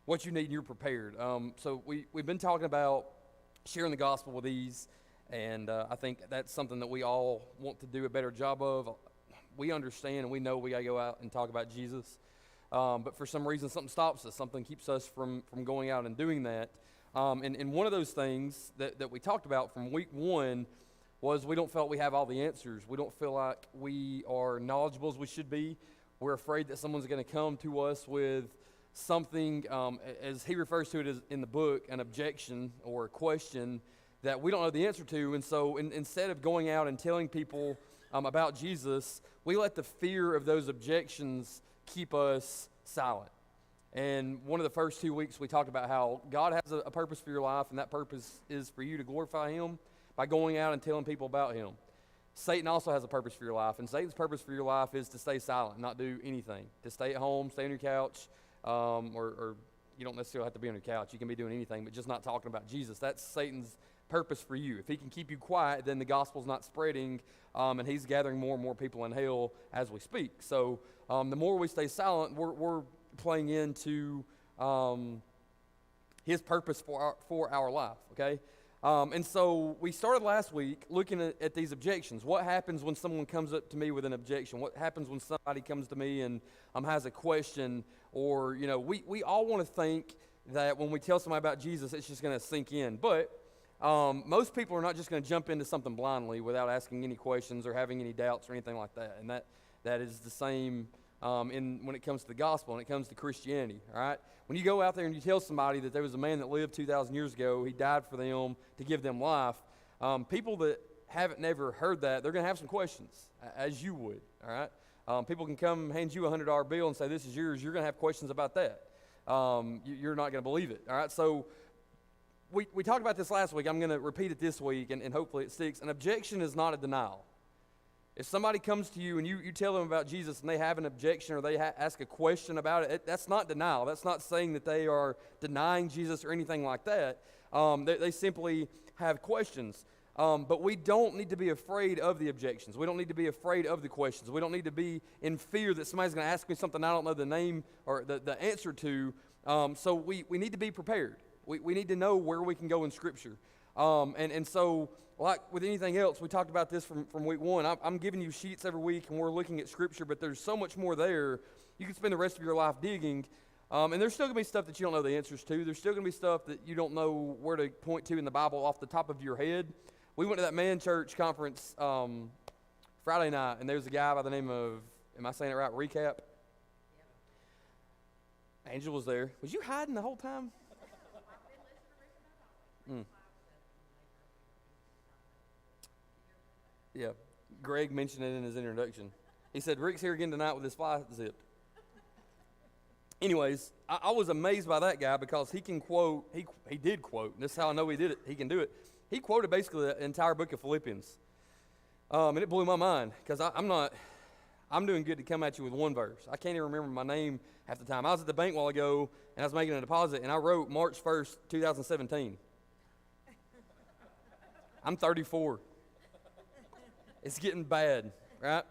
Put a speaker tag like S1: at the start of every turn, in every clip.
S1: what you need and you're prepared. So we've been talking about sharing the gospel with ease, and I think that's something that we all want to do a better job of. We understand and we know we got to go out and talk about Jesus, but for some reason something stops us. Something keeps us from going out and doing that. And one of those things that we talked about from week one was we don't feel like we have all the answers. We don't feel like we are knowledgeable as we should be. We're afraid that someone's going to come to us with something, as he refers to it as in the book, an objection or a question that we don't know the answer to. And so instead of going out and telling people about Jesus, we let the fear of those objections keep us silent. And one of the first 2 weeks we talked about how God has a purpose for your life, and that purpose is for you to glorify him by going out and telling people about him. Satan also has a purpose for your life, and Satan's purpose for your life is to stay silent, not do anything, to stay at home, stay on your couch, or you don't necessarily have to be on your couch. You can be doing anything, but just not talking about Jesus. That's Satan's purpose for you. If he can keep you quiet, then the gospel's not spreading, and he's gathering more and more people in hell as we speak. So the more we stay silent, we're playing into his purpose for our life, okay? And so we started last week looking at these objections. What happens when someone comes up to me with an objection? What happens when somebody comes to me and has a question? Or, we all want to think that when we tell somebody about Jesus, it's just going to sink in. But most people are not just going to jump into something blindly without asking any questions or having any doubts or anything like that. And that is the same when it comes to the gospel, when it comes to Christianity, all right? When you go out there and you tell somebody that there was a man that lived 2,000 years ago, he died for them to give them life, people that haven't never heard that, they're going to have some questions, as you would, all right? People can come hand you a $100 bill and say, this is yours. You're going to have questions about that. You're not going to believe it, all right? So we talked about this last week. I'm going to repeat it this week, and hopefully it sticks. An objection is not a denial. If somebody comes to you and you tell them about Jesus and they have an objection or they ask a question about it, that's not denial. That's not saying that they are denying Jesus or anything like that. They simply have questions. But we don't need to be afraid of the objections. We don't need to be afraid of the questions. We don't need to be in fear that somebody's going to ask me something I don't know the name or the answer to. So we need to be prepared. We need to know where we can go in Scripture. And so, like with anything else, we talked about this from week one. I'm giving you sheets every week, and we're looking at Scripture, but there's so much more there. You can spend the rest of your life digging, and there's still going to be stuff that you don't know the answers to. There's still going to be stuff that you don't know where to point to in the Bible off the top of your head. We went to that Man Church conference Friday night, and there's a guy by the name of, am I saying it right, Recap? Yep. Angel was there. Was you hiding the whole time? Yeah, Greg mentioned it in his introduction. He said, Rick's here again tonight with his fly zipped. Anyways, I was amazed by that guy because he can quote, he did quote, and this is how I know he did it, he can do it. He quoted basically the entire book of Philippians. And it blew my mind because I'm doing good to come at you with one verse. I can't even remember my name half the time. I was at the bank a while ago, and I was making a deposit, and I wrote March 1st, 2017. I'm 34. It's getting bad, right?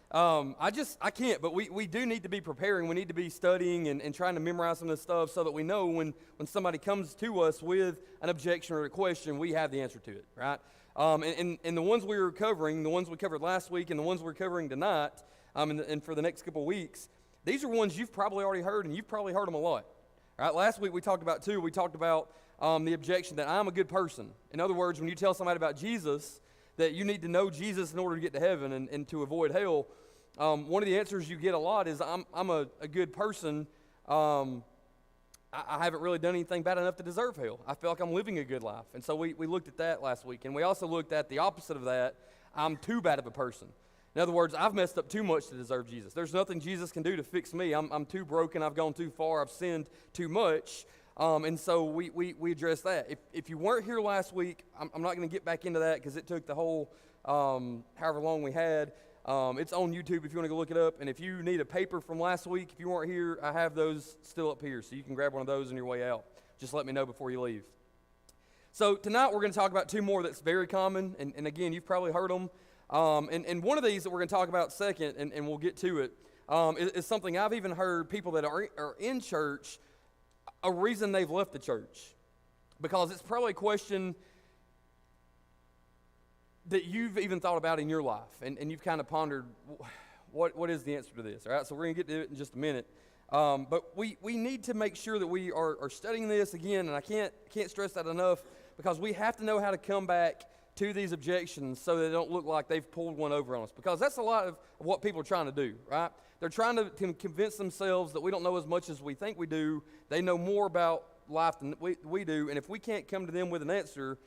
S1: I can't, but we do need to be preparing. We need to be studying and trying to memorize some of this stuff so that we know when somebody comes to us with an objection or a question, we have the answer to it, right? And the ones we were covering, the ones we covered last week and the ones we're covering tonight, and for the next couple of weeks, these are ones you've probably already heard, and you've probably heard them a lot, right? Last week we talked about the objection that I'm a good person. In other words, when you tell somebody about Jesus, that you need to know Jesus in order to get to heaven and to avoid hell. One of the answers you get a lot is, I'm a good person. I haven't really done anything bad enough to deserve hell. I feel like I'm living a good life. And so we looked at that last week. And we also looked at the opposite of that. I'm too bad of a person. In other words, I've messed up too much to deserve Jesus. There's nothing Jesus can do to fix me. I'm too broken. I've gone too far. I've sinned too much. And so we addressed that. If you weren't here last week, I'm not going to get back into that because it took the whole however long we had. It's on YouTube if you want to go look it up. And if you need a paper from last week, if you weren't here, I have those still up here. So you can grab one of those on your way out. Just let me know before you leave. So tonight we're going to talk about two more that's very common. And again, you've probably heard them. And one of these that we're going to talk about second, and we'll get to it, is something I've even heard people that are in church, a reason they've left the church. Because it's probably a question that you've even thought about in your life, and you've kind of pondered, what is the answer to this? All right, so we're going to get to it in just a minute. But we need to make sure that we are studying this again, and I can't stress that enough, because we have to know how to come back to these objections so they don't look like they've pulled one over on us, because that's a lot of what people are trying to do, right? They're trying to convince themselves that we don't know as much as we think we do. They know more about life than we do, and if we can't come to them with an answer,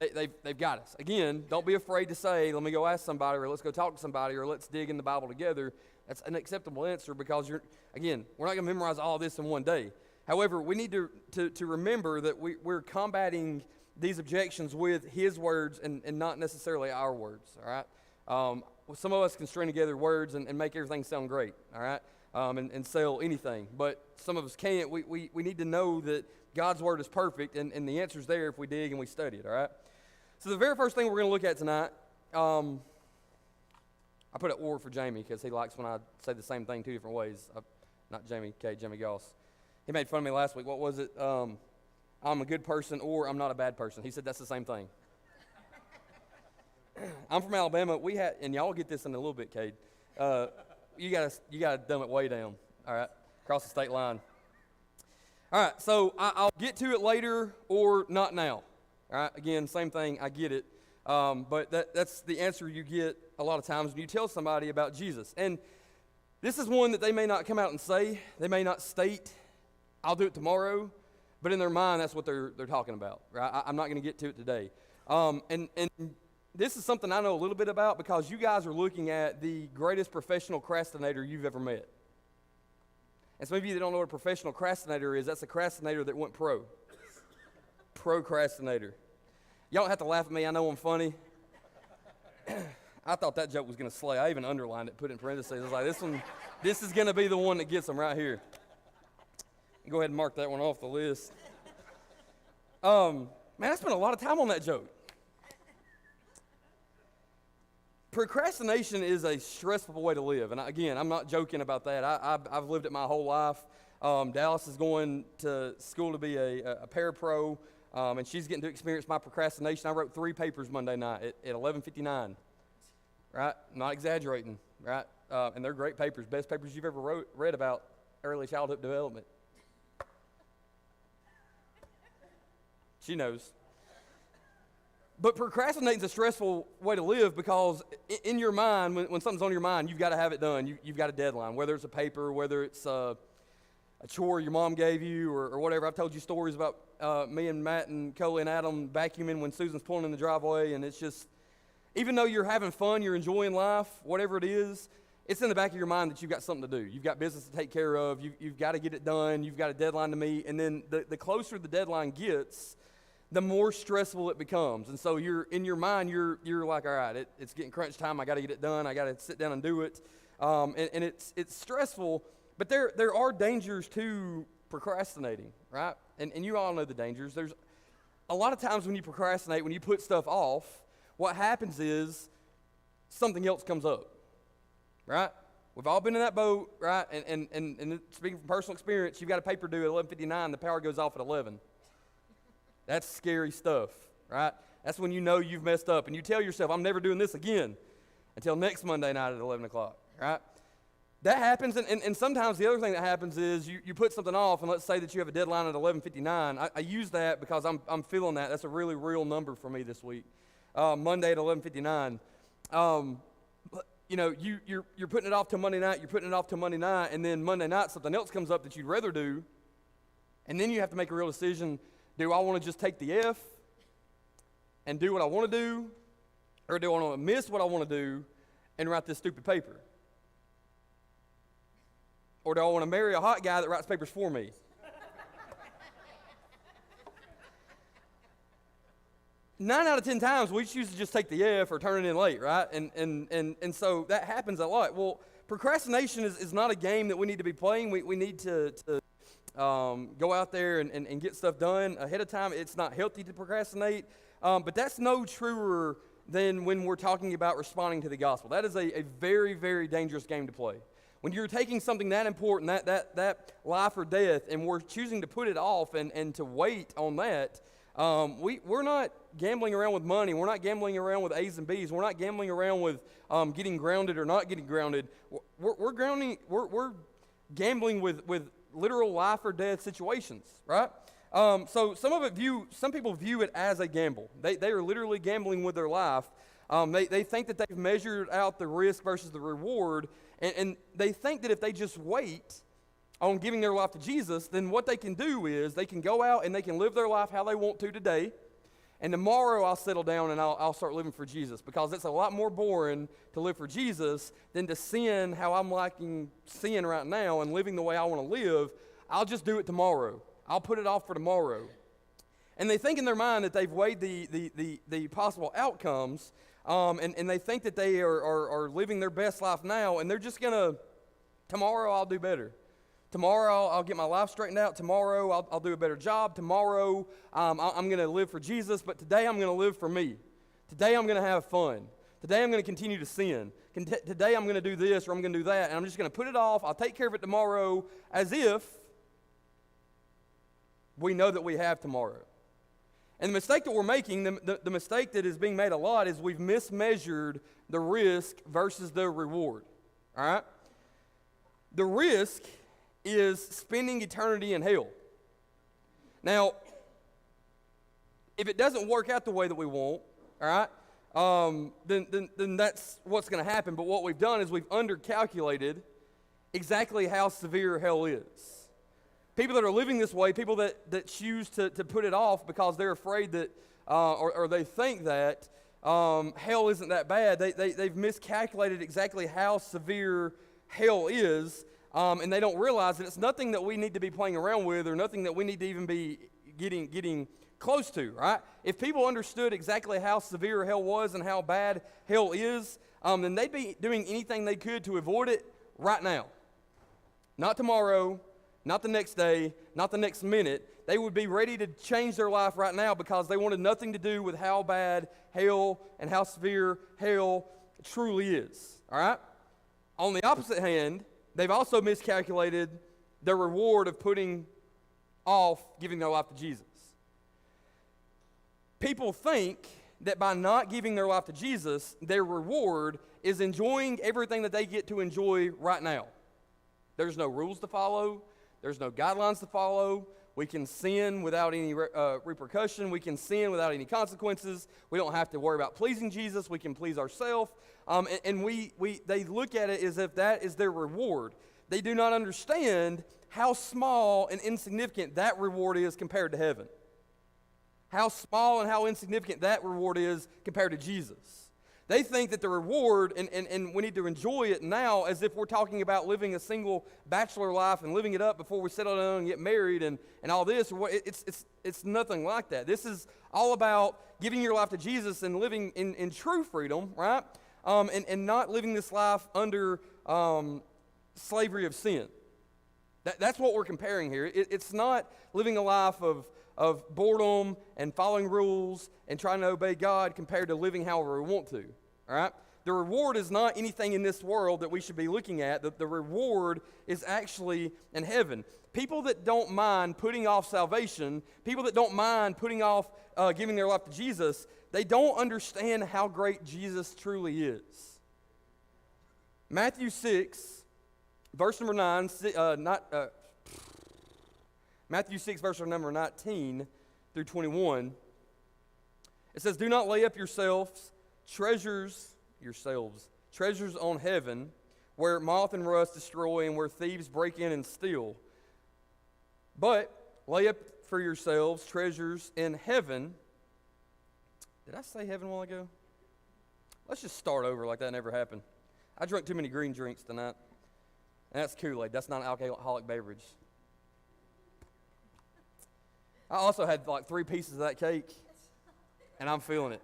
S1: they've got us. Again, don't be afraid to say, let me go ask somebody, or let's go talk to somebody, or let's dig in the Bible together. That's an acceptable answer, because we're not going to memorize all this in one day. However, we need to remember that we're combating these objections with His words and not necessarily our words, all right? Some of us can string together words and make everything sound great, all right, and sell anything. But some of us can't. We need to know that God's word is perfect, and the answer's there if we dig and we study it, all right? So the very first thing we're going to look at tonight, I put an or for Jamie because he likes when I say the same thing two different ways. Not Jamie K, Jamie Goss. He made fun of me last week. What was it? I'm a good person or I'm not a bad person. He said that's the same thing. I'm from Alabama. We had, and y'all will get this in a little bit, Cade. You gotta dumb it way down. All right, across the state line. All right, so I'll get to it later or not now. All right, again, same thing. I get it, but that's the answer you get a lot of times when you tell somebody about Jesus. And this is one that they may not come out and say. They may not state, "I'll do it tomorrow," but in their mind, that's what they're talking about. Right? I'm not going to get to it today. And this is something I know a little bit about because you guys are looking at the greatest professional procrastinator you've ever met. And some of you that don't know what a professional procrastinator is, that's a procrastinator that went pro. Procrastinator. Y'all don't have to laugh at me. I know I'm funny. I thought that joke was going to slay. I even underlined it, put it in parentheses. I was like, this is going to be the one that gets them right here. Go ahead and mark that one off the list. Man, I spent a lot of time on that joke. Procrastination is a stressful way to live. And again, I'm not joking about that. I've lived it my whole life. Dallas is going to school to be a parapro, and she's getting to experience my procrastination. I wrote 3 papers Monday night at 11:59. Right? I'm not exaggerating. Right? And they're great papers. Best papers you've ever read about early childhood development. She knows. But procrastinating is a stressful way to live because in your mind, when something's on your mind, you've got to have it done. You've got a deadline, whether it's a paper, whether it's a chore your mom gave you or whatever. I've told you stories about me and Matt and Coley and Adam vacuuming when Susan's pulling in the driveway, and it's just, even though you're having fun, you're enjoying life, whatever it is, it's in the back of your mind that you've got something to do. You've got business to take care of. You've got to get it done. You've got a deadline to meet. And then the closer the deadline gets, the more stressful it becomes. And so you're in your mind, you're like, all right, it's getting crunch time. I got to get it done. I got to sit down and do it. And it's stressful. But there are dangers to procrastinating, right? And you all know the dangers. There's a lot of times when you procrastinate, when you put stuff off, what happens is something else comes up, right? We've all been in that boat, right? And speaking from personal experience, you've got a paper due at 11:59. The power goes off at 11. That's scary stuff, right? That's when you know you've messed up. And you tell yourself, I'm never doing this again until next Monday night at 11 o'clock, right? That happens, and sometimes the other thing that happens is you put something off, and let's say that you have a deadline at 11:59. I use that because I'm feeling that. That's a really real number for me this week. Monday at 11:59. You know, you're putting it off till Monday night, and then Monday night something else comes up that you'd rather do, and then you have to make a real decision. Do I want to just take the F and do what I want to do, or do I want to miss what I want to do and write this stupid paper? Or do I want to marry a hot guy that writes papers for me? 9 out of 10 times, we choose to just take the F or turn it in late, right? And so that happens a lot. Well, procrastination is not a game that we need to be playing. We need to go out there and get stuff done ahead of time. It's not healthy to procrastinate, but that's no truer than when we're talking about responding to the gospel. That is a very, very dangerous game to play. When you're taking something that important, that life or death, and we're choosing to put it off and to wait on that, we're not gambling around with money. We're not gambling around with A's and B's. We're not gambling around with getting grounded or not getting grounded. We're gambling with literal life or death situations, right? So some people view it as a gamble. They are literally gambling with their life. They think that they've measured out the risk versus the reward, and they think that if they just wait on giving their life to Jesus, then what they can do is they can go out and they can live their life how they want to today, and tomorrow I'll settle down and I'll start living for Jesus, because it's a lot more boring to live for Jesus than to sin how I'm liking sin right now and living the way I want to live. I'll just do it tomorrow. I'll put it off for tomorrow. And they think in their mind that they've weighed the possible outcomes, and they think that they are living their best life now, and they're just going to, tomorrow I'll do better. Tomorrow I'll get my life straightened out. Tomorrow I'll do a better job. Tomorrow I'm going to live for Jesus, but today I'm going to live for me. Today I'm going to have fun. Today I'm going to continue to sin. Today I'm going to do this or I'm going to do that, and I'm just going to put it off. I'll take care of it tomorrow, as if we know that we have tomorrow. And the mistake that we're making, the mistake that is being made a lot, is we've mismeasured the risk versus the reward. All right? The risk is spending eternity in hell. Now, if it doesn't work out the way that we want, all right, then that's what's going to happen. But what we've done is we've undercalculated exactly how severe hell is. People that are living this way, people that choose to put it off because they're afraid that, or they think that hell isn't that bad, they've miscalculated exactly how severe hell is, and they don't realize that it's nothing that we need to be playing around with, or nothing that we need to even be getting close to, right? If people understood exactly how severe hell was and how bad hell is, then they'd be doing anything they could to avoid it right now. Not tomorrow, not the next day, not the next minute. They would be ready to change their life right now because they wanted nothing to do with how bad hell and how severe hell truly is, all right? On the opposite hand, they've also miscalculated the reward of putting off giving their life to Jesus. People think that by not giving their life to Jesus, their reward is enjoying everything that they get to enjoy right now. There's no rules to follow. There's no guidelines to follow. We can sin without any repercussion. We can sin without any consequences. We don't have to worry about pleasing Jesus. We can please ourselves. And they look at it as if that is their reward. They do not understand how small and insignificant that reward is compared to heaven. How small and how insignificant that reward is compared to Jesus. They think that the reward, and we need to enjoy it now as if we're talking about living a single bachelor life and living it up before we settle down and get married and all this. It's nothing like that. This is all about giving your life to Jesus and living in true freedom, right? And not living this life under slavery of sin. That's what we're comparing here. It's not living a life of boredom and following rules and trying to obey God compared to living however we want to, all right? The reward is not anything in this world that we should be looking at. The reward is actually in heaven. People that don't mind putting off salvation, people that don't mind putting off giving their life to Jesus, they don't understand how great Jesus truly is. Matthew 6, verse number 9, Matthew 6, verse number 19 through 21, it says, "Do not lay up yourselves treasures on heaven, where moth and rust destroy and where thieves break in and steal. But lay up for yourselves treasures in heaven." Did I say heaven a while ago? Let's just start over like that never happened. I drank too many green drinks tonight. And that's Kool-Aid. That's not an alcoholic beverage. I also had like 3 pieces of that cake, and I'm feeling it.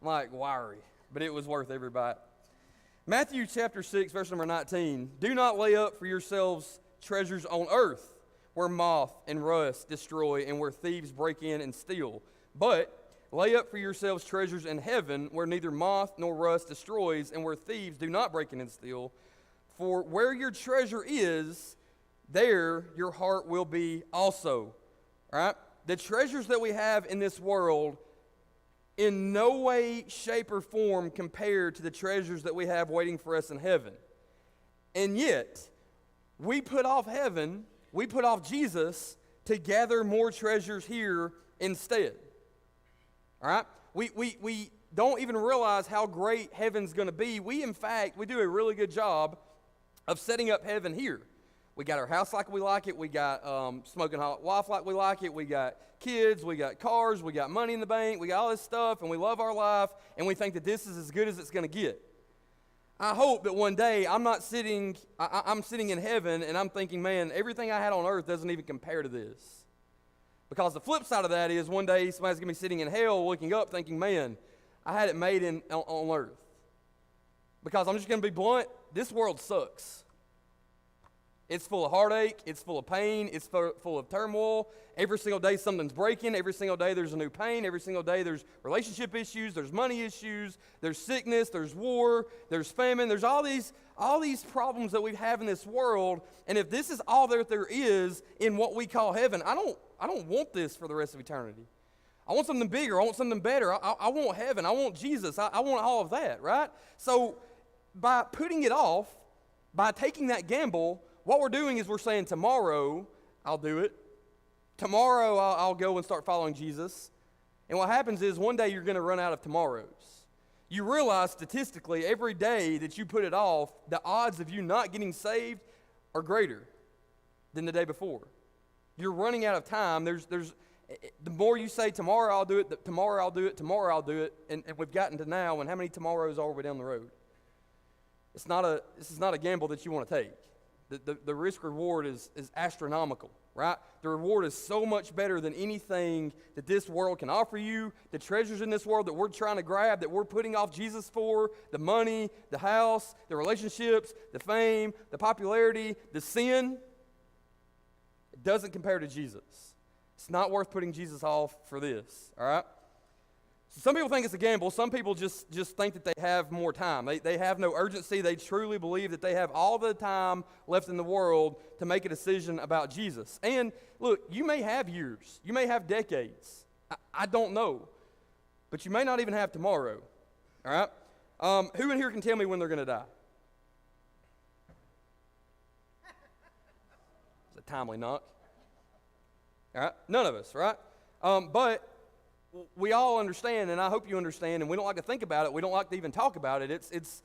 S1: I'm like wiry, but it was worth every bite. Matthew chapter 6, verse number 19. "Do not lay up for yourselves treasures on earth, where moth and rust destroy and where thieves break in and steal. But Lay up for yourselves treasures in heaven, where neither moth nor rust destroys, and where thieves do not break in and steal. For where your treasure is, there your heart will be also. All right? The treasures that we have in this world in no way, shape, or form compare to the treasures that we have waiting for us in heaven. And yet, we put off heaven, we put off Jesus to gather more treasures here instead. All right? We don't even realize how great heaven's going to be. In fact, we do a really good job of setting up heaven here. We got our house like we like it. We got smoking hot wife like we like it. We got kids. We got cars. We got money in the bank. We got all this stuff, and we love our life, and we think that this is as good as it's going to get. I hope that one day I'm sitting in heaven, and I'm thinking, man, everything I had on earth doesn't even compare to this. Because the flip side of that is one day somebody's going to be sitting in hell looking up thinking, man, I had it made on earth. Because I'm just going to be blunt, this world sucks. It's full of heartache. It's full of pain. It's full of turmoil. Every single day something's breaking. Every single day there's a new pain. Every single day there's relationship issues. There's money issues. There's sickness. There's war. There's famine. There's all these problems that we have in this world. And if this is all that there is in what we call heaven, I don't want this for the rest of eternity. I want something bigger. I want something better. I want heaven. I want Jesus. I want all of that, right? So by putting it off, by taking that gamble, what we're doing is we're saying tomorrow I'll do it. Tomorrow I'll go and start following Jesus. And what happens is one day you're going to run out of tomorrows. You realize statistically every day that you put it off, the odds of you not getting saved are greater than the day before. You're running out of time. There's the more you say tomorrow I'll do it, tomorrow I'll do it, tomorrow I'll do it, and we've gotten to now, and how many tomorrows are we down the road? This is not a gamble that you want to take. The risk reward is astronomical, right? The reward is so much better than anything that this world can offer you. The treasures in this world that we're trying to grab, that we're putting off Jesus for, the money, the house, the relationships, the fame, the popularity, the sin, it doesn't compare to Jesus. It's not worth putting Jesus off for this, all right? So some people think it's a gamble. Some people just think that they have more time. They have no urgency. They truly believe that they have all the time left in the world to make a decision about Jesus. And look, you may have years. You may have decades. I don't know. But you may not even have tomorrow, all right? Who in here can tell me when they're going to die? It's a timely knock. All right? None of us, right? But we all understand, and I hope you understand, and we don't like to think about it. We don't like to even talk about it. It's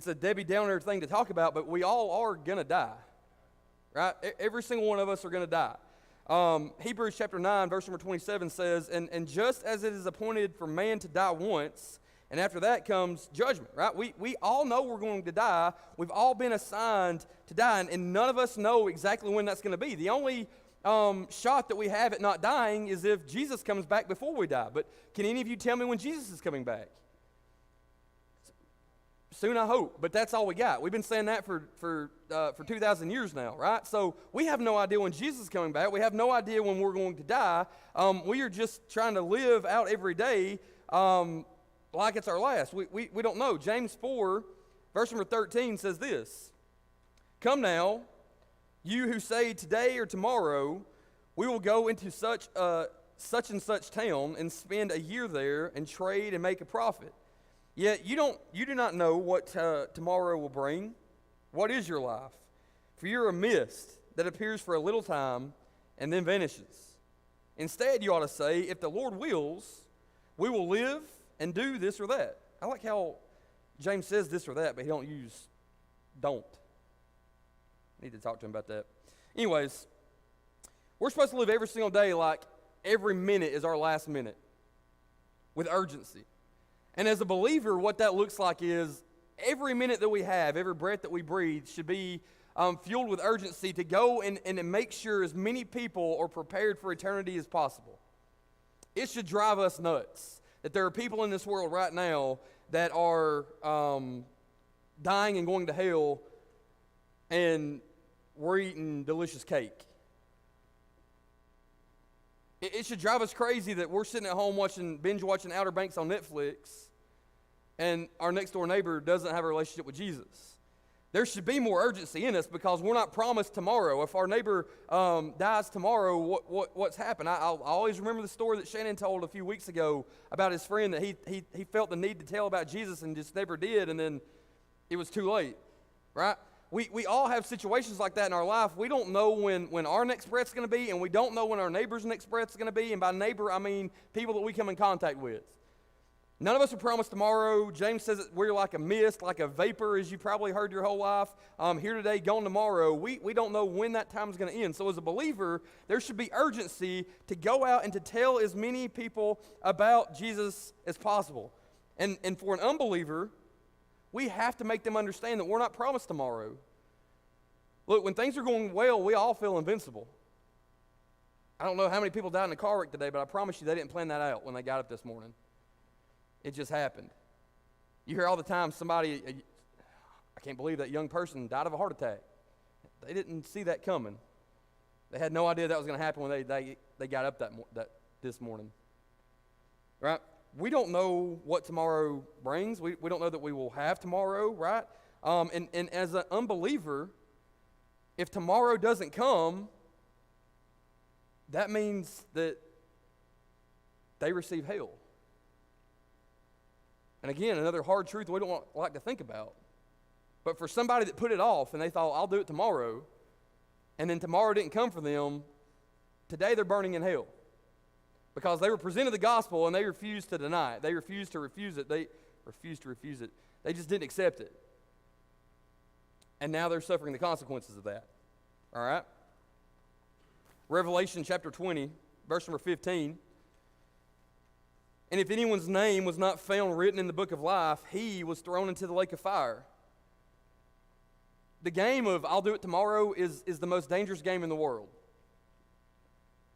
S1: a Debbie Downer thing to talk about, but we all are going to die, right? Every single one of us are going to die. Hebrews chapter 9, verse number 27 says, and just as it is appointed for man to die once, and after that comes judgment, right? We all know we're going to die. We've all been assigned to die, and none of us know exactly when that's going to be. The only shot that we have at not dying is if Jesus comes back before we die. But can any of you tell me when Jesus is coming back? Soon, I hope, but that's all we got. We've been saying that for 2,000 years now, right? So we have no idea when Jesus is coming back. We have no idea when we're going to die. We are just trying to live out every day like it's our last. We don't know. James 4, verse number 13 says this, "Come now, you who say today or tomorrow, we will go into such and such town and spend a year there and trade and make a profit. Yet you do not know what tomorrow will bring. What is your life? For you're a mist that appears for a little time and then vanishes. Instead, you ought to say, if the Lord wills, we will live and do this or that." I like how James says this or that, but he don't. Need to talk to him about that. Anyways, we're supposed to live every single day like every minute is our last minute with urgency. And as a believer, what that looks like is every minute that we have, every breath that we breathe should be fueled with urgency to go and make sure as many people are prepared for eternity as possible. It should drive us nuts that there are people in this world right now that are dying and going to hell, and we're eating delicious cake. It should drive us crazy that we're sitting at home binge watching Outer Banks on Netflix, and our next door neighbor doesn't have a relationship with Jesus. There should be more urgency in us because we're not promised tomorrow. If our neighbor dies tomorrow, what's happened? I always remember the story that Shannon told a few weeks ago about his friend that he felt the need to tell about Jesus and just never did, and then it was too late, right? We all have situations like that in our life. We don't know when our next breath's going to be, and we don't know when our neighbor's next breath's going to be. And by neighbor, I mean people that we come in contact with. None of us are promised tomorrow. James says that we're like a mist, like a vapor, as you probably heard your whole life. Here today, gone tomorrow. We don't know when that time is going to end. So as a believer, there should be urgency to go out and to tell as many people about Jesus as possible. And for an unbeliever, we have to make them understand that we're not promised tomorrow. Look, when things are going well, we all feel invincible. I don't know how many people died in a car wreck today, but I promise you they didn't plan that out when they got up this morning. It just happened. You hear all the time somebody, I can't believe that young person died of a heart attack. They didn't see that coming. They had no idea that was going to happen when they got up this morning. Right? We don't know what tomorrow brings. We don't know that we will have tomorrow, right? And as an unbeliever, if tomorrow doesn't come, that means that they receive hell. And again, another hard truth we don't like to think about. But for somebody that put it off and they thought, I'll do it tomorrow, and then tomorrow didn't come for them, today they're burning in hell. Because they were presented the gospel and they refused to deny it. They refused to refuse it. They just didn't accept it. And now they're suffering the consequences of that. All right? Revelation chapter 20, verse number 15. And if anyone's name was not found written in the book of life, he was thrown into the lake of fire. The game of I'll do it tomorrow is the most dangerous game in the world.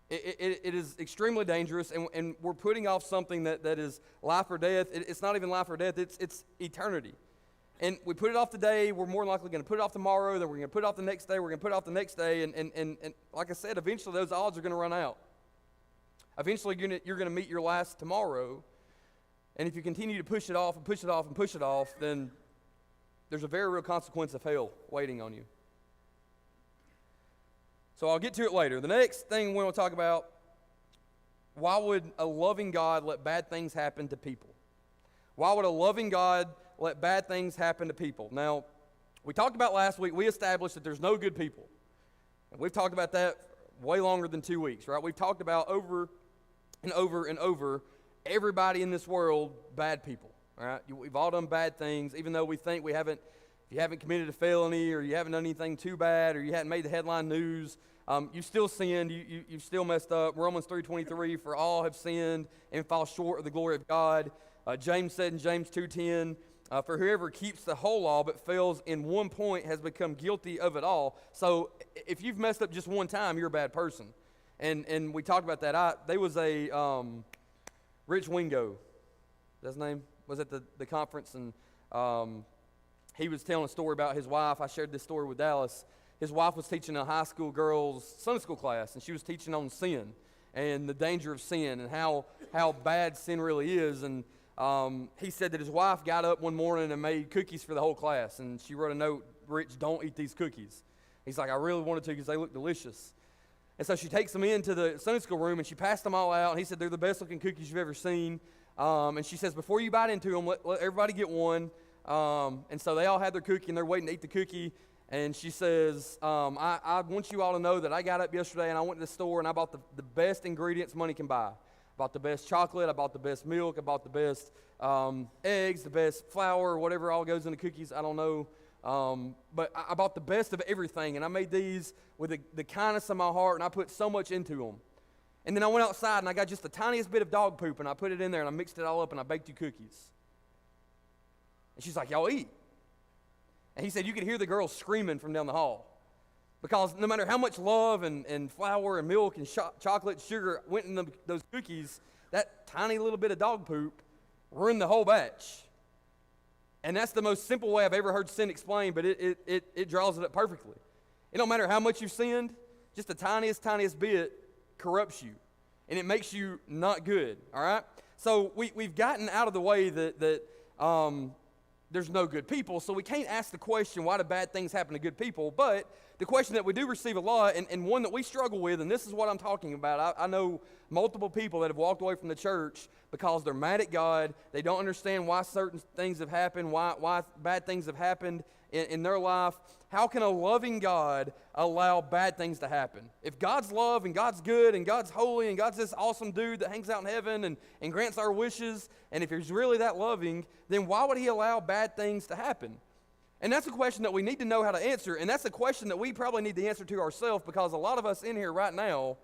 S1: It is extremely dangerous, and we're putting off something that is life or death. It's not even life or death, it's eternity. And we put it off today, we're more likely going to put it off tomorrow, then we're going to put it off the next day, we're going to put it off the next day, and like I said, eventually those odds are going to run out. Eventually you're going to meet your last tomorrow, and if you continue to push it off and push it off and push it off, then there's a very real consequence of hell waiting on you. So I'll get to it later. The next thing we want to talk about, why would a loving God let bad things happen to people? Why would a loving God let bad things happen to people? Now, we talked about last week, we established that there's no good people. And we've talked about that way longer than 2 weeks, right? We've talked about over and over and over, everybody in this world, bad people, all right? We've all done bad things, even though we think we haven't. If you haven't committed a felony or you haven't done anything too bad or you hadn't made the headline news, you still sinned, you've still messed up. Romans 3:23, for all have sinned and fall short of the glory of God. James said in James 2:10, for whoever keeps the whole law but fails in one point has become guilty of it all. So if you've messed up just one time, you're a bad person. And we talked about that. There was a Rich Wingo, that's his name, was at the conference, and he was telling a story about his wife. I shared this story with Dallas. His wife was teaching a high school girls' Sunday school class, and she was teaching on sin and the danger of sin and how bad sin really is. And he said that his wife got up one morning and made cookies for the whole class, and she wrote a note, Rich, don't eat these cookies. He's like, I really wanted to because they look delicious. And so she takes them into the Sunday school room, and she passed them all out, and he said, they're the best-looking cookies you've ever seen. And she says, before you bite into them, let everybody get one. And so they all had their cookie, and they're waiting to eat the cookie. And she says, I want you all to know that I got up yesterday, and I went to the store, and I bought the best ingredients money can buy. I bought the best chocolate, I bought the best milk, I bought the best eggs, the best flour, whatever all goes in the cookies, I don't know. But I bought the best of everything, and I made these with the kindness of my heart, and I put so much into them. And then I went outside, and I got just the tiniest bit of dog poop, and I put it in there, and I mixed it all up, and I baked you cookies. And she's like, y'all eat. And he said you could hear the girls screaming from down the hall. Because no matter how much love and flour and milk and chocolate and sugar went in those cookies, that tiny little bit of dog poop ruined the whole batch. And that's the most simple way I've ever heard sin explained, but it draws it up perfectly. It don't matter how much you've sinned, just the tiniest bit corrupts you. and it makes you not good, all right? So we've gotten out of the way that there's no good people, so we can't ask the question, why do bad things happen to good people? But the question that we do receive a lot, and one that we struggle with, and this is what I'm talking about. I know multiple people that have walked away from the church because they're mad at God. They don't understand why certain things have happened, why bad things have happened in their life. How can a loving God allow bad things to happen? If God's love and God's good and God's holy and God's this awesome dude that hangs out in heaven and grants our wishes, and if he's really that loving, then why would he allow bad things to happen? And that's a question that we need to know how to answer, and that's a question that we probably need to answer to ourselves, because a lot of us in here right now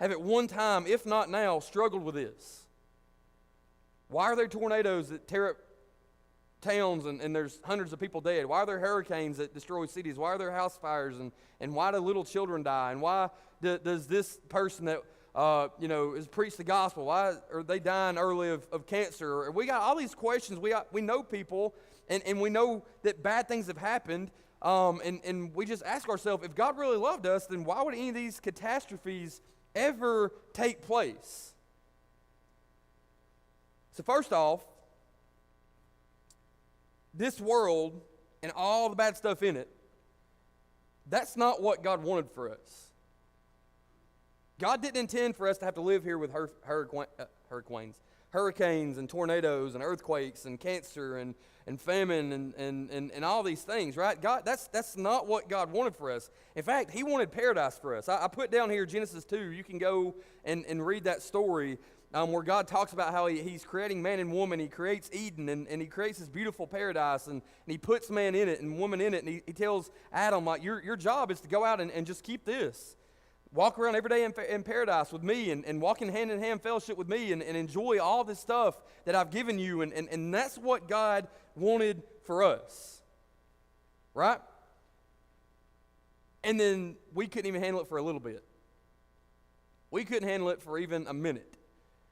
S1: have at one time, if not now, struggled with this. Why are there tornadoes that tear up towns and there's hundreds of people dead? Why are there hurricanes that destroy cities? Why are there house fires? And why do little children die? And why does this person that has preached the gospel, why are they dying early of cancer? We got all these questions. We know people, and we know that bad things have happened, and we just ask ourselves, if God really loved us, then why would any of these catastrophes ever take place? So first off, this world and all the bad stuff in it, that's not what God wanted for us. God didn't intend for us to have to live here with hurricanes and tornadoes and earthquakes and cancer and famine and all these things, right? God, that's not what God wanted for us. In fact, he wanted paradise for us. I put down here Genesis 2. You can go and read that story where God talks about how he's creating man and woman. He creates Eden, and he creates this beautiful paradise, and he puts man in it and woman in it, and he tells Adam, like, your job is to go out and just keep this. Walk around every day in paradise with me, and walk in hand fellowship with me, and enjoy all this stuff that I've given you, and that's what God wanted for us, right? And then we couldn't even handle it for a little bit. We couldn't handle it for even a minute,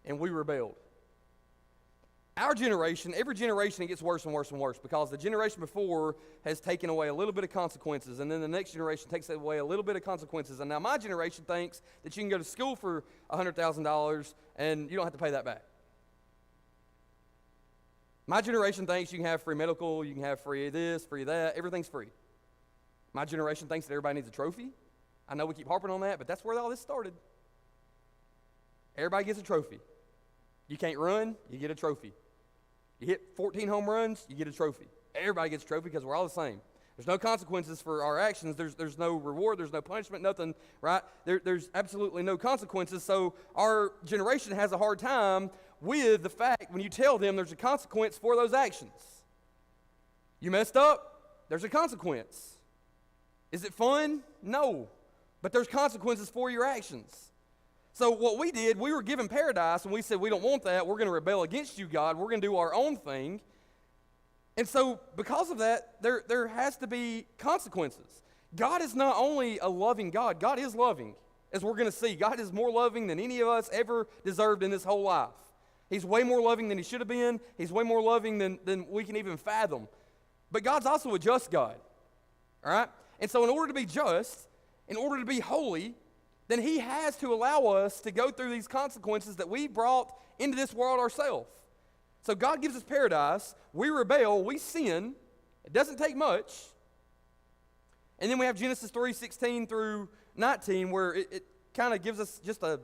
S1: and we rebelled. Our generation, every generation, it gets worse and worse and worse, because the generation before has taken away a little bit of consequences, and then the next generation takes away a little bit of consequences, and now my generation thinks that you can go to school for $100,000 and you don't have to pay that back. My generation thinks you can have free medical, you can have free this, free that, everything's free. My generation thinks that everybody needs a trophy. I know we keep harping on that, but that's where all this started. Everybody gets a trophy. You can't run, you get a trophy. You hit 14 home runs, you get a trophy. Everybody gets a trophy because we're all the same. There's no consequences for our actions. There's no reward. There's no punishment, nothing, right? There's absolutely no consequences. So our generation has a hard time with the fact when you tell them there's a consequence for those actions. You messed up, there's a consequence. Is it fun? No. But there's consequences for your actions. So what we did, we were given paradise, and we said, we don't want that. We're going to rebel against you, God. We're going to do our own thing. And so because of that, there has to be consequences. God is not only a loving God. God is loving, as we're going to see. God is more loving than any of us ever deserved in this whole life. He's way more loving than he should have been. He's way more loving than we can even fathom. But God's also a just God, all right? And so in order to be just, in order to be holy, then he has to allow us to go through these consequences that we brought into this world ourselves. So God gives us paradise. We rebel. We sin. It doesn't take much. And then we have Genesis 3:16 through 19, where it kind of gives us just a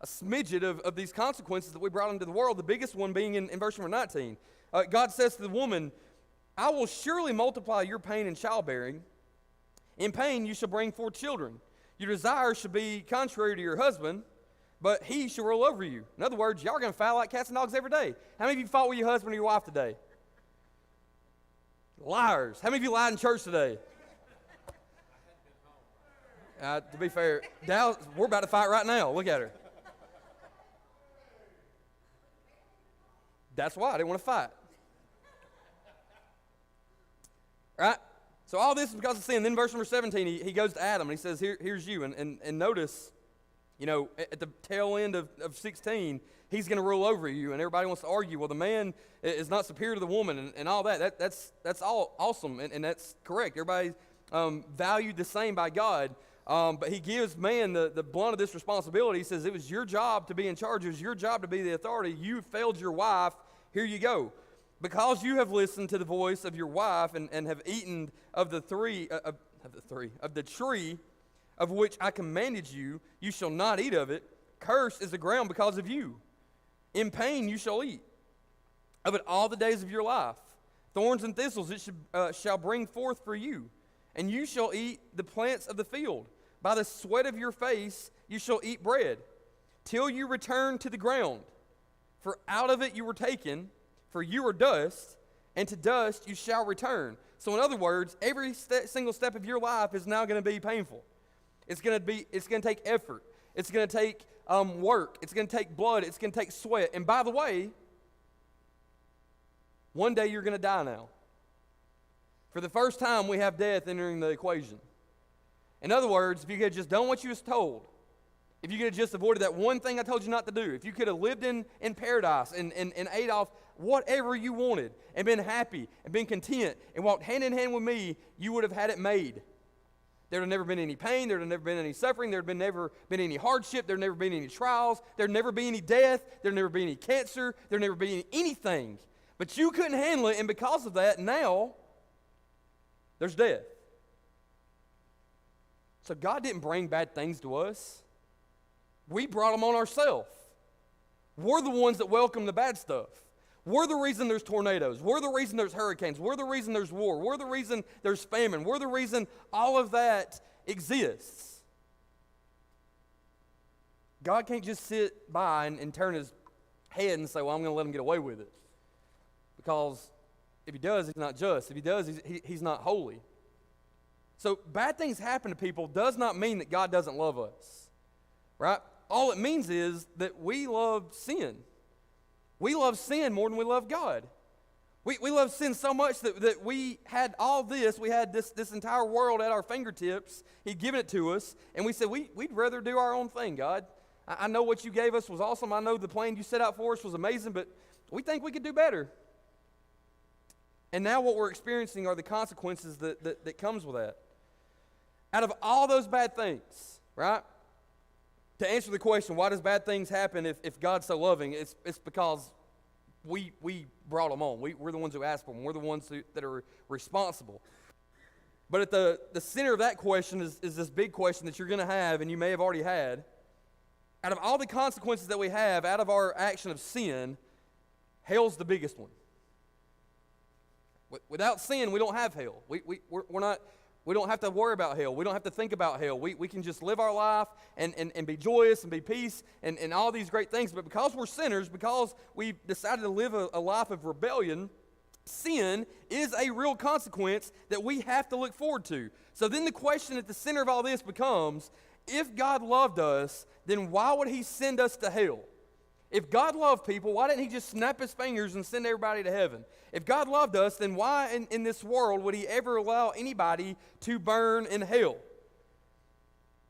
S1: smidget of these consequences that we brought into the world, the biggest one being in verse number 19. God says to the woman, I will surely multiply your pain in childbearing. In pain you shall bring forth children. Your desire should be contrary to your husband, but he shall rule over you. In other words, y'all are going to fight like cats and dogs every day. How many of you fought with your husband or your wife today? Liars. How many of you lied in church today? To be fair, Dallas, we're about to fight right now. Look at her. That's why I didn't want to fight. Right? So all this is because of sin. Then verse number 17, he goes to Adam and he says, here's you. And notice, at the tail end of 16, he's going to rule over you. And everybody wants to argue, well, the man is not superior to the woman and all that. That's all awesome, and that's correct. Everybody's valued the same by God. But he gives man the blunt of this responsibility. He says, it was your job to be in charge. It was your job to be the authority. You failed your wife. Here you go. Because you have listened to the voice of your wife and have eaten of the tree of which I commanded you, you shall not eat of it. Cursed is the ground because of you. In pain you shall eat of it all the days of your life. Thorns and thistles it shall bring forth for you, and you shall eat the plants of the field. By the sweat of your face you shall eat bread, till you return to the ground. For out of it you were taken, for you are dust, and to dust you shall return. So in other words, every single step of your life is now going to be painful. It's going to take effort. It's going to take work. It's going to take blood. It's going to take sweat. And by the way, one day you're going to die now. For the first time, we have death entering the equation. In other words, if you could have just done what you was told, if you could have just avoided that one thing I told you not to do, if you could have lived in paradise and ate off whatever you wanted and been happy and been content and walked hand in hand with me, you would have had it made. There would have never been any pain. There would have never been any suffering. There would have never been any hardship. There would never been any trials. There would never be any death. There would never be any cancer. There would never be anything. But you couldn't handle it, and because of that, now there's death. So God didn't bring bad things to us. We brought them on ourselves. We're the ones that welcome the bad stuff. We're the reason there's tornadoes. We're the reason there's hurricanes. We're the reason there's war. We're the reason there's famine. We're the reason all of that exists. God can't just sit by and turn his head and say, well, I'm going to let him get away with it. Because if he does, he's not just. If he does, he's not holy. So bad things happen to people does not mean that God doesn't love us. Right? All it means is that we love sin. We love sin more than we love God. We love sin so much that we had all this, we had this entire world at our fingertips. He'd given it to us, and we said, we'd rather do our own thing, God. I know what you gave us was awesome. I know the plan you set out for us was amazing, but we think we could do better. And now what we're experiencing are the consequences that comes with that. Out of all those bad things, right? To answer the question, why does bad things happen if God's so loving? It's because we brought them on. We're the ones who asked for them. We're the ones that are responsible. But at the center of that question is this big question that you're going to have, and you may have already had. Out of all the consequences that we have out of our action of sin, hell's the biggest one. Without sin, we don't have hell. We don't have to worry about hell. We don't have to think about hell. We can just live our life and be joyous and be peace and all these great things. But because we're sinners, because we've decided to live a life of rebellion, sin is a real consequence that we have to look forward to. So then the question at the center of all this becomes, if God loved us, then why would he send us to hell? If God loved people, why didn't he just snap his fingers and send everybody to heaven? If God loved us, then why in this world would he ever allow anybody to burn in hell?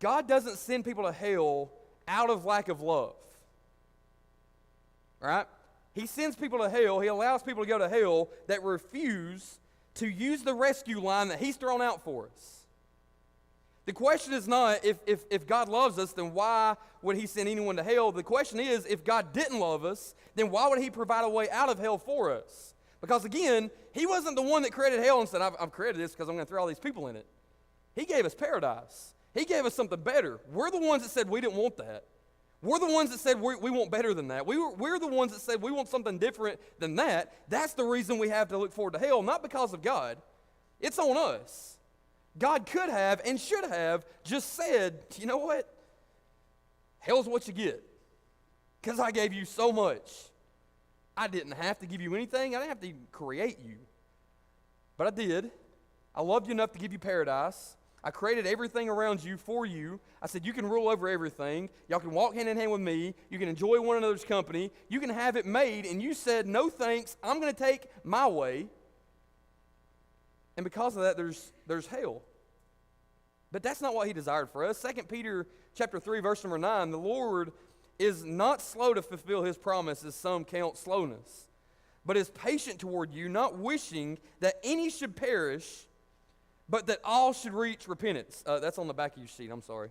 S1: God doesn't send people to hell out of lack of love. Right? He sends people to hell. He allows people to go to hell that refuse to use the rescue line that he's thrown out for us. The question is not if God loves us, then why would he send anyone to hell? The question is, if God didn't love us, then why would he provide a way out of hell for us? Because again, he wasn't the one that created hell and said, I've created this because I'm going to throw all these people in it. He gave us paradise. He gave us something better. We're the ones that said we didn't want that. We're the ones that said we want better than that. We're the ones that said we want something different than that. That's the reason we have to look forward to hell, not because of God. It's on us. God could have and should have just said, you know what? Hell's what you get. Because I gave you so much. I didn't have to give you anything. I didn't have to even create you. But I did. I loved you enough to give you paradise. I created everything around you for you. I said, you can rule over everything. Y'all can walk hand in hand with me. You can enjoy one another's company. You can have it made. And you said, no thanks. I'm going to take my way. And because of that, there's hell. But that's not what he desired for us. 2 Peter chapter 3, verse number 9, the Lord is not slow to fulfill his promise, as some count slowness, but is patient toward you, not wishing that any should perish, but that all should reach repentance. That's on the back of your sheet, I'm sorry.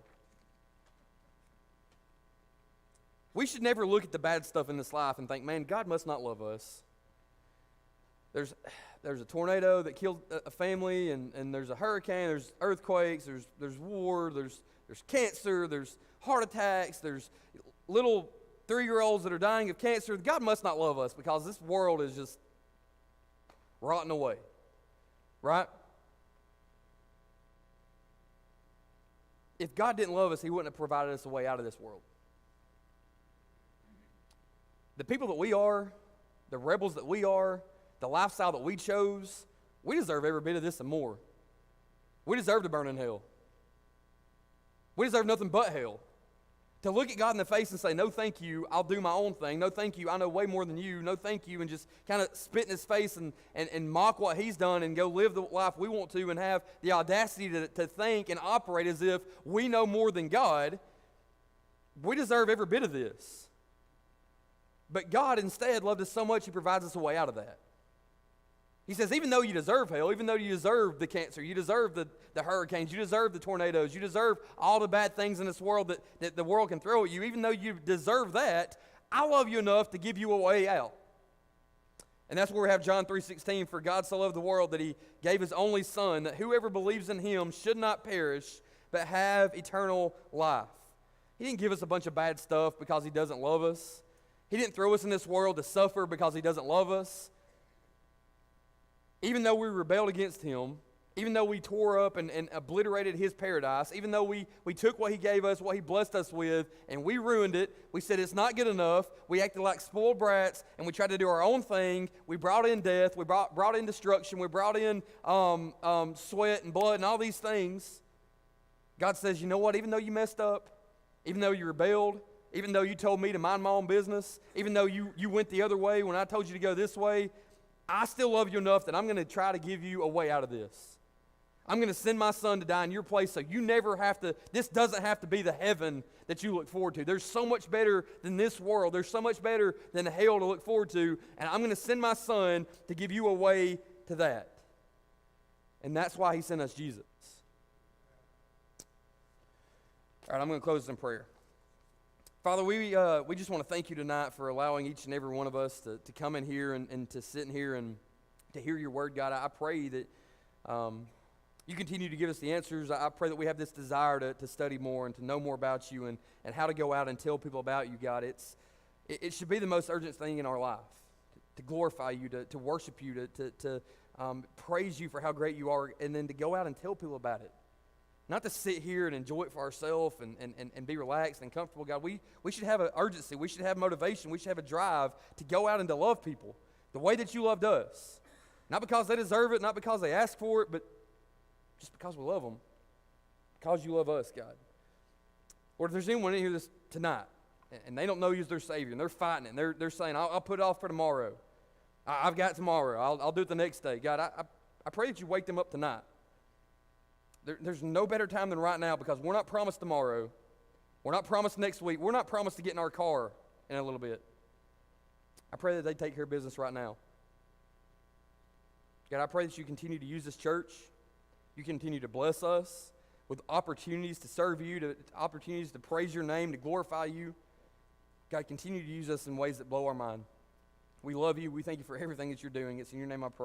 S1: We should never look at the bad stuff in this life and think, man, God must not love us. There's a tornado that killed a family, and there's a hurricane, there's earthquakes, there's war, there's cancer, there's heart attacks, there's little 3-year-olds that are dying of cancer. God must not love us because this world is just rotting away, right? If God didn't love us, He wouldn't have provided us a way out of this world. The people that we are, the rebels that we are, the lifestyle that we chose, we deserve every bit of this and more. We deserve to burn in hell. We deserve nothing but hell. To look at God in the face and say, no thank you, I'll do my own thing. No thank you, I know way more than you. No thank you, and just kind of spit in his face and mock what he's done and go live the life we want to and have the audacity to think and operate as if we know more than God. We deserve every bit of this. But God instead loved us so much, He provides us a way out of that. He says, even though you deserve hell, even though you deserve the cancer, you deserve the hurricanes, you deserve the tornadoes, you deserve all the bad things in this world that the world can throw at you, even though you deserve that, I love you enough to give you a way out. And that's where we have John 3:16, for God so loved the world that He gave His only Son, that whoever believes in Him should not perish, but have eternal life. He didn't give us a bunch of bad stuff because He doesn't love us. He didn't throw us in this world to suffer because He doesn't love us. Even though we rebelled against Him, even though we tore up and obliterated His paradise, even though we took what He gave us, what He blessed us with, and we ruined it, we said it's not good enough, we acted like spoiled brats, and we tried to do our own thing, we brought in death, we brought in destruction, we brought in sweat and blood and all these things. God says, you know what, even though you messed up, even though you rebelled, even though you told me to mind my own business, even though you went the other way when I told you to go this way, I still love you enough that I'm going to try to give you a way out of this. I'm going to send my Son to die in your place so you never have to, this doesn't have to be the heaven that you look forward to. There's so much better than this world. There's so much better than hell to look forward to, and I'm going to send my Son to give you a way to that. And that's why He sent us Jesus. All right, I'm going to close in prayer. Father, we just want to thank You tonight for allowing each and every one of us to come in here and to sit in here and to hear Your word, God. I pray that You continue to give us the answers. I pray that we have this desire to study more and to know more about You and how to go out and tell people about You, God. It should be the most urgent thing in our life, to glorify You, to worship You, to praise You for how great You are, and then to go out and tell people about it. Not to sit here and enjoy it for ourselves and be relaxed and comfortable, God. We should have an urgency. We should have motivation. We should have a drive to go out and to love people the way that You loved us. Not because they deserve it, not because they ask for it, but just because we love them. Because You love us, God. Or if there's anyone in here this tonight and they don't know You as their Savior and they're fighting it and they're saying, I'll put it off for tomorrow. I've got tomorrow. I'll do it the next day. God, I pray that You wake them up tonight. There's no better time than right now because we're not promised tomorrow. We're not promised next week. We're not promised to get in our car in a little bit. I pray that they take care of business right now. God, I pray that You continue to use this church. You continue to bless us with opportunities to serve You, opportunities to praise Your name, to glorify You. God, continue to use us in ways that blow our mind. We love You. We thank You for everything that You're doing. It's in Your name I pray.